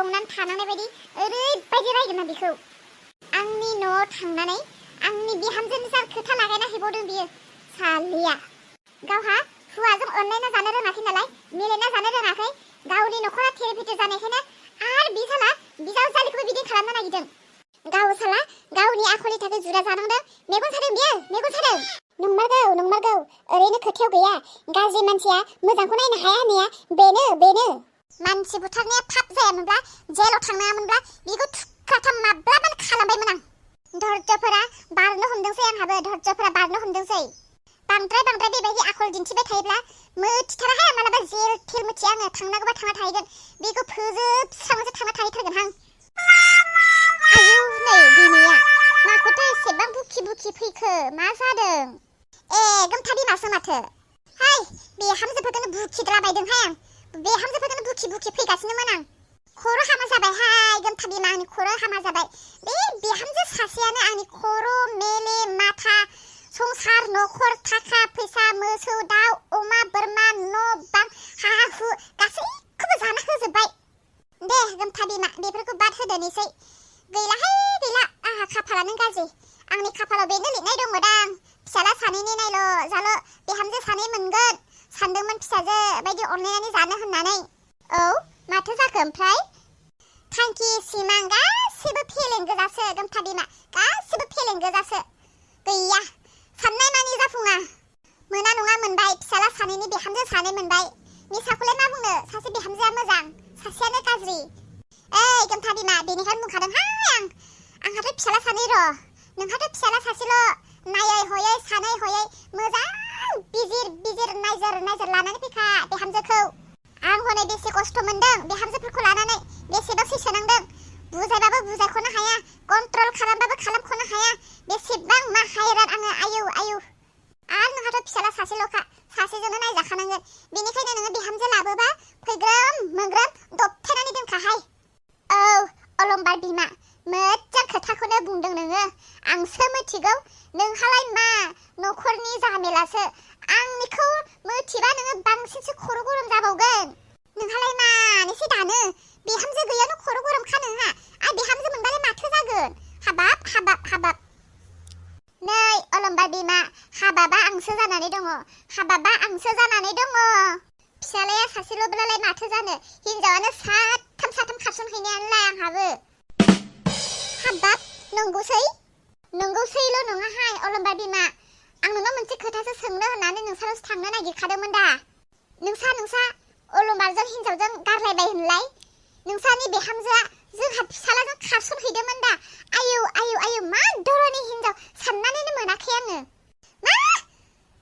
संनानै थानांनाय बायदि ओरैबायदि रायगोन ना बेखौ आंनि न'आव थांनानै आंनि बिहामजोनि जार खोथा लागायना हैबावदों बियो सालिया गावहा हौवाजों अनलायना जानो रोङाखै नालाय मिलायना जानो रोङाखै गावनि न'खरा थेरे फेथे जानायखायनो आरो बि साला बिजावजालिखौबो बिदि खालामनो नागिरदों गाव साला गावनि आखलनि थाखाय जुदा जानांदों मेगन सादों बियो मेगन सादों नंमारगौ ओरैनो खोथायाव गैया गाज्रि मानसिया मोजांखौ नायनो हाया होननाया बेनो मानसि बुथारनाया पाप जायामोनब्ला जेलाव थांनाङामोनब्ला बिखौ थुख्राथाम माब्लाबानो खालामबायमोन आं धर्जफोरा बारनो हमदोंसै आंहाबो धर्जफोरा बारनो हमदोंसै बांद्राय बेबायदि आखल दिन्थिबाय थायोब्ला मोथिथाराहाय मालाबा जेल थेल मिथिया आङो थांनांगौबा थांना थाहैगोन बेखौ फोजोबस्रांसो थांना थाहैथारगोन आं आयौ नै बिनिया माखौथो एसेबां बुखि फैखो मा जादों गोमथा बिमासो माथो हाय बे हामजोफोरखौनो बुखिद्राबायदोंहाय आं बे हामजोफोरखौनो बुखि फैगासिनोमोन आं खर' हामा जाबायहाय गोमथा बिमा आंनि खर' हामा जाबाय बे हामजो सासेयानो आंनि खर' मेले माथा संसार न'खर थाखा फैसा मोसौ दाउ अमा बोरमा न' बां हा हु गासैखौबो जाना होजोबबाय दे गोमथा बिमा बेफोरखौ बाद होदोनोसै गैला आंहा खाफालानो गाज्रि आंनि खाफालाव बेनो लिरनाय दंमोन फिसाला सानैनि नायल' जाल' बिहामजो सानै मोनगोन सानदोंमोन फिसाजो बायदि अनलायनानै जानो होननानै औ माथो जाखो ओमफ्राय थांखि सिमां गासिबो फेलें गोजासो गोमथा बिमा गासिबो फेलें गोजासो गैया साननाय मानि जाफुङा मोना नङा मोनबाय फिसाला सानैनि बिहामजो सानै मोनबाय मिसाखौलाय मा बुंनो सासे बिहामजोआ मोजां सासेयानो गाज्रि गोमथा बिमा बेनिखायनो बुंखादोंहाय आंहाथ' फिसाला सानै र' नोंहाथ' फिसाला सासेल' नायै हयै सानै हयै मोजां बिजिर नायजोर लानानै फैखा बिहामजोखौ आं हनै बेसे खस्थ' मोनदों बिहामजोफोरखौ लानानै बेसेबां सैसोनांदों बुजायबाबो बुजायख'नो हाया कन्ट्रल खालामबाबो खालामख'नो हाया बेसेबां मा हायरान आङो आयौ आरो नोंहाथ' फिसाला सासेल'खा सासेजोंनो नायजाखानांगोन बेनिखायनो नोङो बिहामजो लाबोबा फैग्रोम मोनग्रोम दबथायनानै दोनखाहाय औ अलंबार बिमा मोजां खोथाखौनो बुंदों नोङो आंसो मिथिगौ नोंहालाय मा न'खरनि जामेलासो आंनिखौ मिथिबा नोङो बांसिनसो खर' गरम जाबावगोन नोंहालाय मानोसो दानो बिहामजो गैयानो खर' गरमखा नोंहा आरो बिहामजो मोनबालाय माथो जागोन हाबाब नै अलंबार बिमा हाबाबा आंसो जानानै दङ फिसालाया सासेल'ब्लालाय माथो जानो हिनजावानो साथाम खारसनहैनायानोलाय आंहाबो हाबाब नंगौसैल' नङाहाय अलंबार बिमा आं नोंनाव मोनसे खोथासो सोंनो होननानै नोंसानावसो थांनो नागिरखादोंमोन दा नोंसा अलंबारजों हिनजावजों गारलायबाय होनलाय नोंसानि बिहामजोआ जोंहा फिसालाजों खारसनहैदोंमोन दा आयौ मा दरनि हिनजाव साननानैनो मोनाखै आङो मा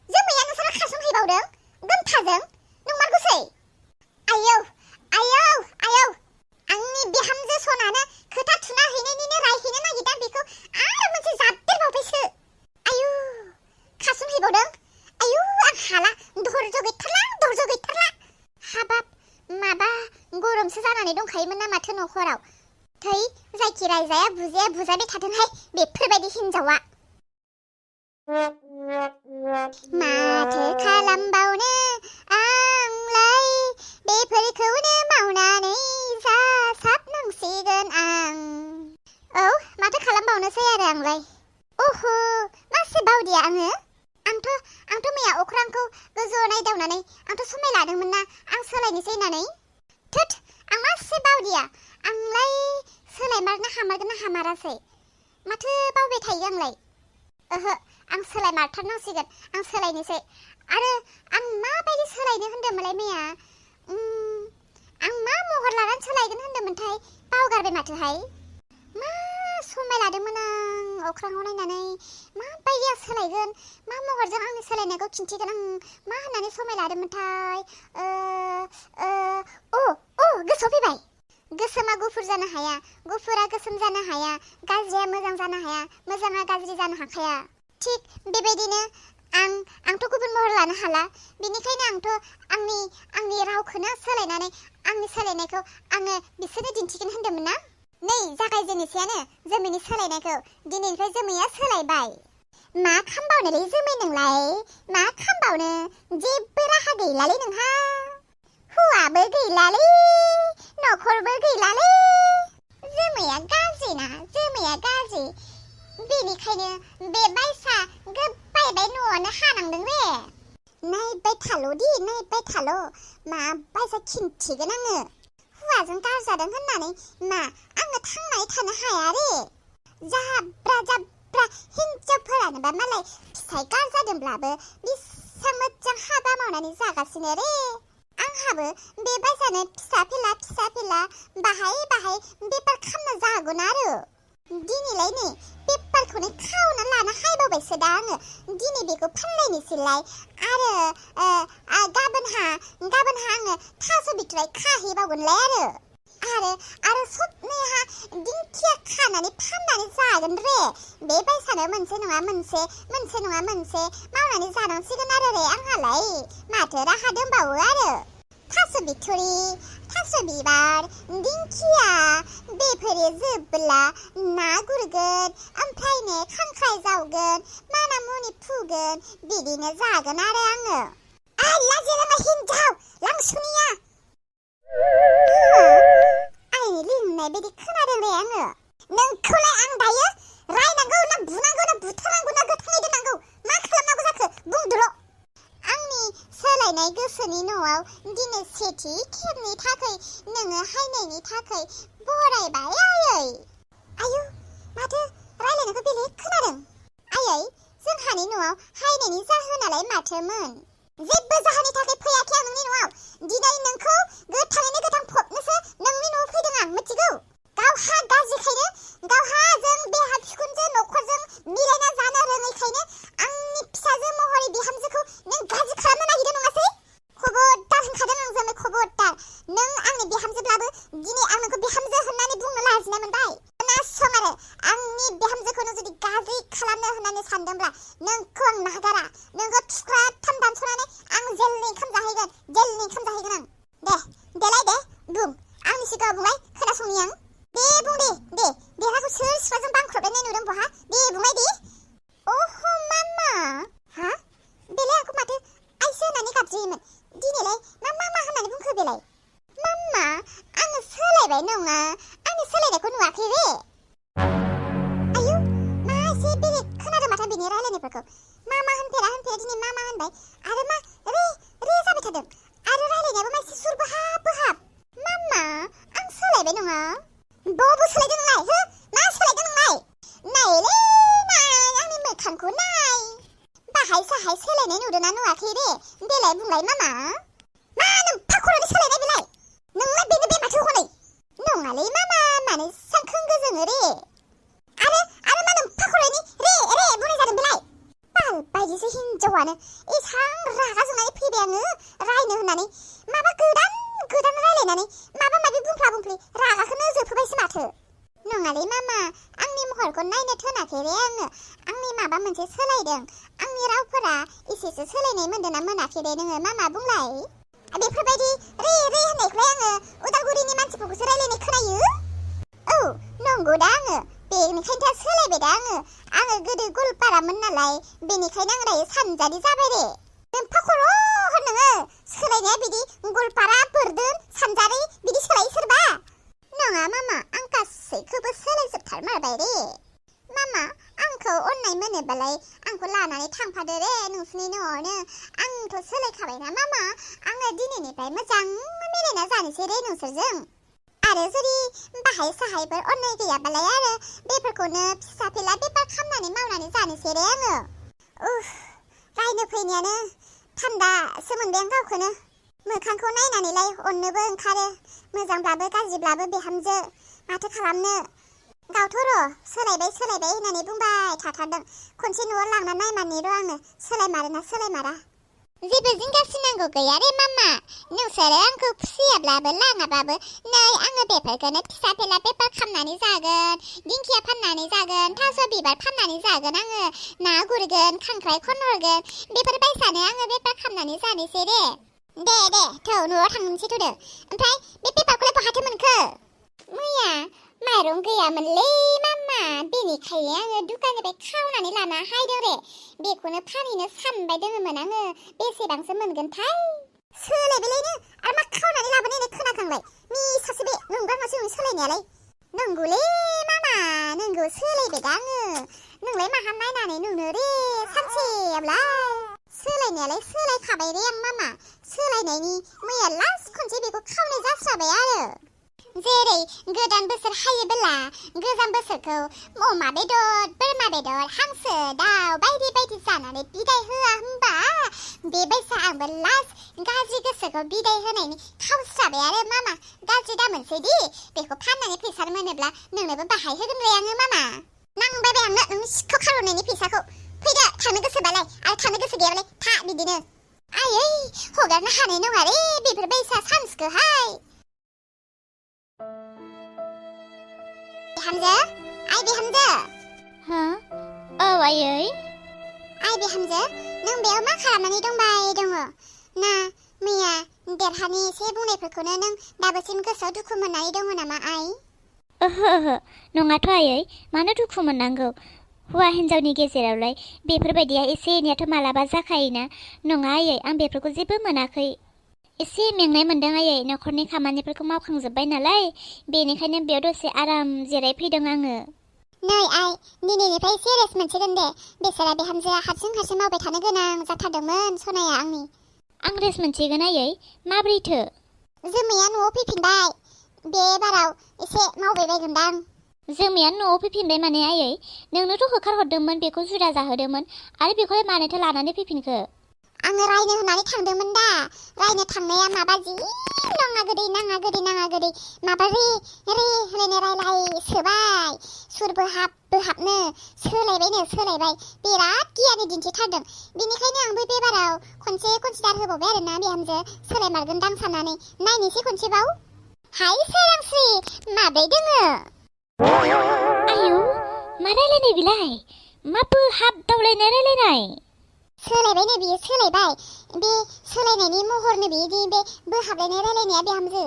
जोमैया नोंसाना खारसनहैबावदों गोमथाजों नंमारगौसै आयौ आंनि बिहामजो सनानो खोथा थुना हैनायनिनो रायहैनो नागिरदों बेखौ आरो मोनसे जाबदेरबावबायसो आयौ खारसनहैबावदों आयौ आं हाला धर्ज गैथारला हाबाब माबा गरमसो जानानै दंखायोमोन ना माथो न'खराव थै जायखि रायजाया बुजायबाय थाथोंहाय बेफोरबायदि हिनजावा माथो खालामबावनो आंलाय बेफोरखौनो मावनानै जासाबनांसिगोन आं औ माथो खालामबावनोसै आरो आंलाय ओहो मासे बावदिया आंथ' मैया अख्रांखौ गोजौआव नायदावनानै आंथ' समाय लादोंमोन ना आं सोलायनोसै होननानै थोद आं मासे बावदिया आंलाय सोलायमारनो हामारगोन ना हामारासै माथो बावबाय थायो आंलाय ओहो आं सोलायमारथारनांसिगोन आं सोलायनोसै आरो आं माबायदि सोलायनो होन्दोंमोनलाय मैया आं मा महर लानानै सोलायगोन होन्दोंमोनथाय बावगारबाय माथोहाय मा समाय लादोंमोन आं अख्राङाव नायनानै माबायदि आं सोलायगोन मा महरजों आंनि सोलायनायखौ खिन्थिगोन आं मा होननानै समाय लादोंमोनथाय गोसोआव फैबाय गोसोमा गुफुर जानो हाया गुफुरा गोसोम जानो हाया गाज्रिया मोजां जानो हाया मोजाङा गाज्रि जानो हाखाया थिग बेबायदिनो आंथ' गुबुन महर लानो हाला बेनिखायनो आंथ' आंनि रावखौनो सोलायनानै आंनि सोलायनायखौ आङो बिसोरनो दिन्थिगोन होन्दोंमोन ना नै जागायजेननोसैयानो जोमैनि सोलायनायखौ दिनैनिफ्राय जोमैया सोलायबाय मा खालामबावनोलै जोमै नोंलाय मा खालामबावनो जेबो राहा गैलालै नोंहा हौवाबो गैलालै नखरबो गैलालै जोमैया गाज्रिना जोमैया गाज्रि बेनिखायनो बे बायसा गोबायबाय न'आवनो हानांदों बे नायबाय थाल' मा बायसा खिन्थिगोन आङो हौवाजों गारजादों होननानै मा आङो थांनानै थानो हाया रे जाब्रा हिनजावफोरानोबा मालाय फिसाय गारजादोंब्लाबो बेसां मोजां हाबा मावनानै जागासिनो रे आंहाबो बे बायसानो फिसा फिला बाहाय बेफार खालामनो जागोन आरो दिनैलाय नै पेपारखौनो खावना लाना हायबावबायसो दा आङो दिनै बेखौ फानलायनोसैलाय आरो गाबोनहा आङो थास' बिथराय खाहैबावगोनलाय आरो सबनैहा दिंखिया खानानै फाननानै जागोन रे बे बायसानो मोनसे नङा मोनसे मावनानै जानांसिगोन आरो रे आंहालाय माथो राहा दंबावो आरो थास' बिथुरि थास' बिबार दिंखिया बेफोरो जोबब्ला ना गुरगोन ओमफ्रायनो खांख्राइ जावगोन माना मुनि फुगोन बिदिनो जागोन आरो आङो लाजिरोङा हिनजाव लांसुनिया आंनि लिंनाय बायदि खोनादों रे आङो नोंखौलाय आं दायो रायनांगौ ना बुनांगौ ना बुथारनांगौ ना गोथाङै दोननांगौ मा खालामनांगौ जाखो बुंदोल' आंनि सोलायनाय गोसोनि न'आव दिनै सेथि खेबनि थाखाय नोङो हायनायनि थाखाय बरायबाय आयै माथो रायलायनायखौ बेलेग खोनादों आयै जोंहानि न'आव हायनायनि जाहोनालाय माथोमोन जेबो जाहोननि थाखाय फैयाखै आं नोंनि न'आव दिनै नोंखौ गोथाङैनो गोथां फबनोसो नोंनि न'आव फैदों आं मिथिगौ गावहा गाज्रिखायनो गावहा जों देहा बिखुनजो न'खरजों मिलायना जानो रोङैखायनो आंनि फिसाजो महरै बिहामजोखौ नों गाज्रि खालामनो नागिरदों नङासै खबरदार होनखादों आं जोंनो खबरदार नों आंनि बिहामजोब्लाबो दिनै आं नोंखौ बिहामजो होननानै बुंनो लाजिनाय मोनबाय खोनासं आरो आंनि बिहामजोखौनो जुदि गाज्रि खालामनो होननानै सानदोंब्ला नोंखौ आं नागारा नोंखौ थुख्राथाम दानस'नानै आं जेलनि ओंखाम जाहैगोन आं देलाय बुं आंनि सिगाङाव बुंलाय खोनासंनि आं दे बुं दे देहाखौ सोर सिख्लाजों बांख्रबलायनाय नुदों बहा दे बुंलाय दे अह मामा हा बेलाय आंखौ माथो आइसो होननानै गाबज्रियोमोन दिनैलाय मा होननानै बुंखो बेलाय मामा आङो सोलायबाय नङा आंनि सोलायनायखौ नुवाखै रे आयौ मा एसे बेलेग खोनादों माथो बिनि रायलायनायफोरखौ मामा होनफेरा दिनै मामा होनबाय आरो मा रे जाबाय थादों आरो रायलायनायाबो मानसि सुर बोहाब मामा आं सोलायबाय नङा बबाव सोलायदों नोंलाय हो मा सोलायदों नोंलाय नायलै नाय आंनि मोखांखौ नाय बाहाय साहाय सोलायनाय नुदोंना नुवाखै रे देलाय बुंलाय मामा मा नों फाखरनि सोलायनाय बेलाय नोंलाय बेनो बे माथो हनै नङालै मामा मानो सांखों गोजोङो रे आरो मा नों फाखरनि रे बुंनाय जादों बेलाय बाल बायदिसो हिनजावानो एसां रागा जोंनानै फैबाय आङो रायनो होननानै माबा गोदान रायलायनानै माबा माबि बुंफ्ला रागाखौनो जोबहोबायसो माथो नङालै मामा आंनि महरखौ नायनो थोनाखै रे आङो आंनि माबा मोनसे सोलायदों आंनि रावफोरा एसेसो सोलायनाय मोनदों ना मोनाखै रे नोङो मामा बुंलाय बेफोरबायदि रे होननायखौलाय आङो उदालगुरिनि मानसिफोरखौसो रायलायनाय खोनायो औ नंगौ दा आङो बेनिखायनोथ' सोलायबाय दा आङो गोदो गलपारामोन नालाय बेनिखायनो आं दायो सानजारि जाबाय रे नों फाखर होन नोङो सोलायनाया बिदि गलपारा बोरदोन सानजारि बिदि सोलायो सोरबा नङा मामा आं गासैखौबो सोलायजोबथारमारबाय रे मामा आंखौ अननाय मोनोबालाय आंखौ लानानै थांफादो रे नोंसिनि न'आवनो आंथ' सोलायखाबायना मामा आङो दिनैनिफ्राय मोजां मिलायना जानोसै रे नोंसोरजों आरो जुदि बाहाय साहायफोर अननाय गैयाबालाय आरो बेफोरखौनो फिसा फिला बेफार खालामनानै मावनानै जानोसै रे आङो रायनो फैनायानो थान्दासो मोनबाय आं गावखौनो मोखांखौ नायनानैलाय अननोबो ओंखारो मोजांब्लाबो गाज्रिब्लाबो बिहामजो माथो खालामनो गावथ' र' सोलायबाय होननानै बुंबाय थाथारदों खनसे न'आव लांना नायमारनि र' आङो सोलायमारा जेबो जिंगासिनांगौ गैया रे मामा नोंसोरो आंखौ फुसियाब्लाबो लाङाबाबो नै आङो बेफोरखौनो फिसा फेला बेफार खालामनानै जागोन दिंखिया फाननानै जागोन थास' बिबार फाननानै जागोन आङो ना गुरगोन खांख्राइ खनहरगोन बेफोर बायसानो आङो बेफार खालामनानै जानोसै रे दे थौ न'आव थांनोसै थौदो ओमफ्राय बे पेपारखौलाय बहाथो मोनखो मैया माइरं गैयामोनलै मामा बेनिखायनो आङो दुखाननिफ्राय खावनानै लाना हायदों रे बेखौनो फानहैनो सानबाय दोङोमोन आङो बेसेबांसो मोनगोनथाय सोलायबायलायनो आरो मा खावनानै लाबोनाय खोनाखांलाय मी सासे बे नंगा मासे सोलायनायालाय नंगौलै मामा नंगौ सोलायबाय दा आङो नोंलाय माहा नायनानै नुनो रे सानसेयावलाय सोलायनायालाय सोलायखाबाय रे आं मामा सोलायनायनि मैया लास्ट खनसे बेखौ खावनाय जास्राबाय आरो जेरै गोदान बोसोर हायोबोला गोजाम बोसोरखौ अमा बेदर बोरमा बेदर हांसो दाउ बायदि बायदि जानानै बिदाय होआ होमबा बेबायसा आंबो लास्ट गाज्रि गोसोखौ बिदाय होनायनि खावस्राबाय आरो मामा गाज्रि दा मोनसैदि बेखौ फाननानै फैसा मोनोब्ला नोंनोबो बाहाय होगोनलै आङो मामा नांबाय आंनो नोंनि सिखौ खार'नायनि फैसाखौ फैदो थांनो गोसोबालाय आरो थांनो गोसो गैयाबालाय था बिदिनो आयै हगारनो हानाय नङा रे बेफोरबायसा सान्सखौहाय बिहामजो आइ बिहामजो हा औ आयै आइ बिहामजो नों बेयाव मा खालामनानै दंबाय दङ ना मैया देरहानि एसे बुंनायफोरखौनो नों दाबोसिम गोसोआव दुखु मोननानै दङ नामा आइ ओहो नङाथ' आयै मानो दुखु मोननांगौ हौवा हिन्जावनि गेजेरावलाय बेफोरबायदिया एसे एनैयाथ' मालाबा जाखायोना नङा आयै आं बेफोरखौ जेबो मोनाखै एसे मेंनाय मोनदों आयै न'खरनि खामानिफोरखौ मावखांजोब्बाय नालाय बेनिखायनो बेयाव दसे आराम जिरायफैदों आङो नै आइ दिनैनिफ्राय एसे रेस्ट मोनसिगोन दे बेसारा बिहामजोआ हारसिं मावबाय थानो गोनां जाथारदोंमोन सनाया आंनि आं रेस्ट मोनसिगोन आयै माब्रैथो जोमैया न'आव फैफिनबाय बे बाराव एसे मावबाय बायगोनदां जोमैया न'आव फैफिनबाय माने आयै नोंनोथ' होखारहरदोंमोन बेखौ जुदा जाहोदोंमोन आरो बेखौलाय मानोथो लानानै फैफिनखो आङो रायनो होननानै थांदोंमोन दा रायनो थांनाया माबा जि नाङा गोदै माबा रे होनलायनो रायलाय सोबाय सुर बोहाबनो सोलायबाय बिराद गियानि दिन्थिथारदों बेनिखायनो आंबो बे बाराव खनसे कनसिडार होबावबाय आरोना बिहामजो सोलायमारगोनदां साननानै नायनोसै खनसेबाव हाय सोरांस्रि माब्रै दोङो आयौ मा रायलायनाय बिलाय मा बोहाबदावलायनाय रायलायनाय सोलायबायनो बियो सोलायबाय बे सोलायनायनि महरनो बिदि बे बोहाबलायनाय रायलायनाया बिहामजो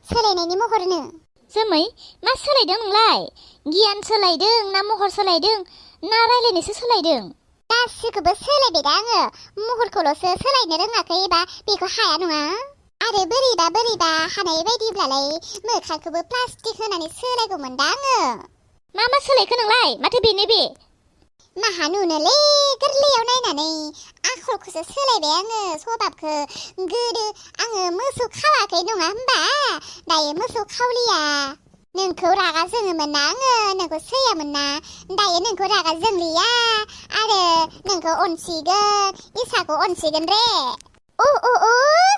सोलायनायनि महरनो जोमै मा सोलायदों नोंलाय गियान सोलायदों ना महर सोलायदों ना रायलायनायसो सोलायदों गासिखौबो सोलायबाय दा आङो महरखौल'सो सोलायनो रोङाखै बा बेखौ हाया नङा आरो बोरैबा हानाय बायदिब्लालाय मोखांखौबो प्लास्टिक होनानै सोलायगौमोन दा आङो मा सोलायखो नोंलाय माथो बेनो बे माहा नुनोलै गोरलैयाव नायनानै आखलखौसो सोलायबाय आङो सबाबखौ गोदो आङो मोसौ खावाखै नङा होमबा दायो मोसौ खावलिया नोंखौ रागा जोङोमोन ना आङो नोंखौ सैयामोन ना दायो नोंखौ रागा जोंलिया आरो नोंखौ अनसिगोन इसाखौ अनसिगोन रे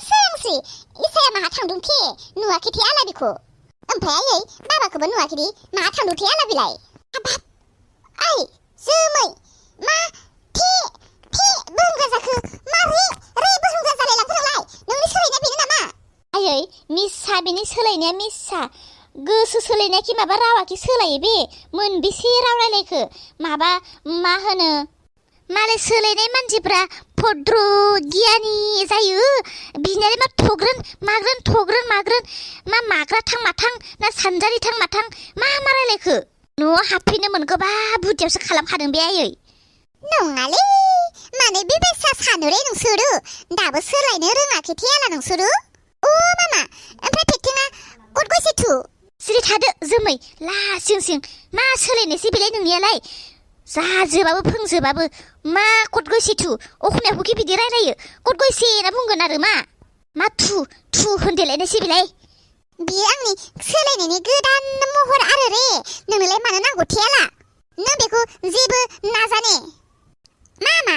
सोरांस्रि इसाया माहा थांदोंथे नुवाखैथे आला बेखौ ओमफ्राय आयै बाबाखौबो नुवाखैदि माहा थांदोंथे आला बिलाय हाबाब आइ जोमै मा थे बोहंगा जाखो मारै बोहंगा जालायलांखो नोंलाय नोंनि सोलायनाया बेनो नामा आयै मिसा बेनि सोलायनाया मिसा गोसो सोलायनाया माबा रावाखि सोलायो बे मोनबेसे राव रायलायखो माबा मा होनो मालाय सोलायनाय मानसिफ्रा भद्र गियानि जायो बिनियालाय मा थग्रोन माग्रोन मा माग्रा थां माथां ना सानजारि थां माथां मा रायलायखो न'आव हाबफैनो मोनगौबा बुदियावसो खालामखादों बे आयै नङालै माने बेबायसा सानो रे नोंसोरो दाबो सोलायनो रोङाखैथे आला नोंसोरो मामा ओमफ्राय पेटेङा गदगयसेथु सिरि थादो जोमै लासिं मा सोलायनायसै बेलाय नोंनियालाय जाजोबाबो फोंजोबाबो मा गदगयसेथु अखमियाखौ बिदि रायलायो गदगयसे ना बुंगोन आरो मा थु होनदेलायनायसै बेलाय बियो आंनि सोलायनायनि गोदान महर आरो रे नोंनोलाय मानो नांगौ थेयाला नों बेखौ जेबो नाजाने मामा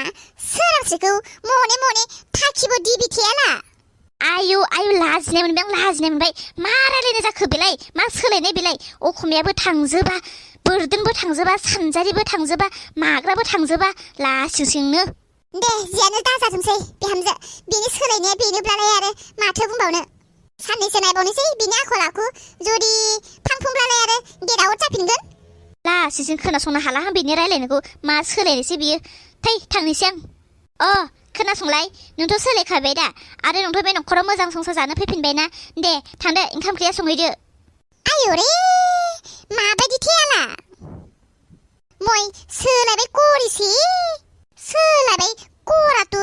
सोरांस्रिखौ मने थाखिबो दिबि थेयाला आयु लाजिनाय मोनबाय मा रायलायनाय जाखो बेलाय मा सोलायनाय बेलाय अखमियाबो थांजोबा बोरदोनबो थांजोबा सानजारिबो थांजोबा माग्राबो थांजोबा लासिंसिंनो दे जियानो दाजाथोंसै बिहामजो बिनि सोलायनाया बेनोब्लालाय आरो माथो बुंबावनो साननैसो नायबावनोसै बिनि आखल आखु जुदि फांफुंब्लालाय आरो गेट जाफिनगोन लासिंसिं खोनासंनो हाला आं बेनि रायलायनायखौ मा सोलायनोसै बियो थै थांनोसै आं खोनासंलाय नोंथ' सोलायखाबाय दा आरो नोंथ' बे न'खराव मोजां संसार जानो फैफिनबायना दे थांदो ओंखाम ओंख्रिया संहैदो आयु रे माबायदि थेयाला मय सोलायबाय गरिसे सोलायबाय गराथ'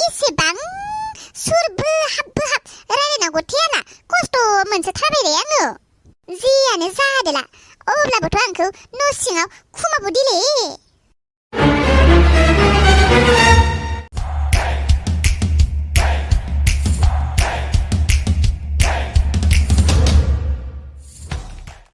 एसेबां सुर बोहाब जादोला अब्लाबोथ' आंखौ न' सिङाव खुमा बुदिले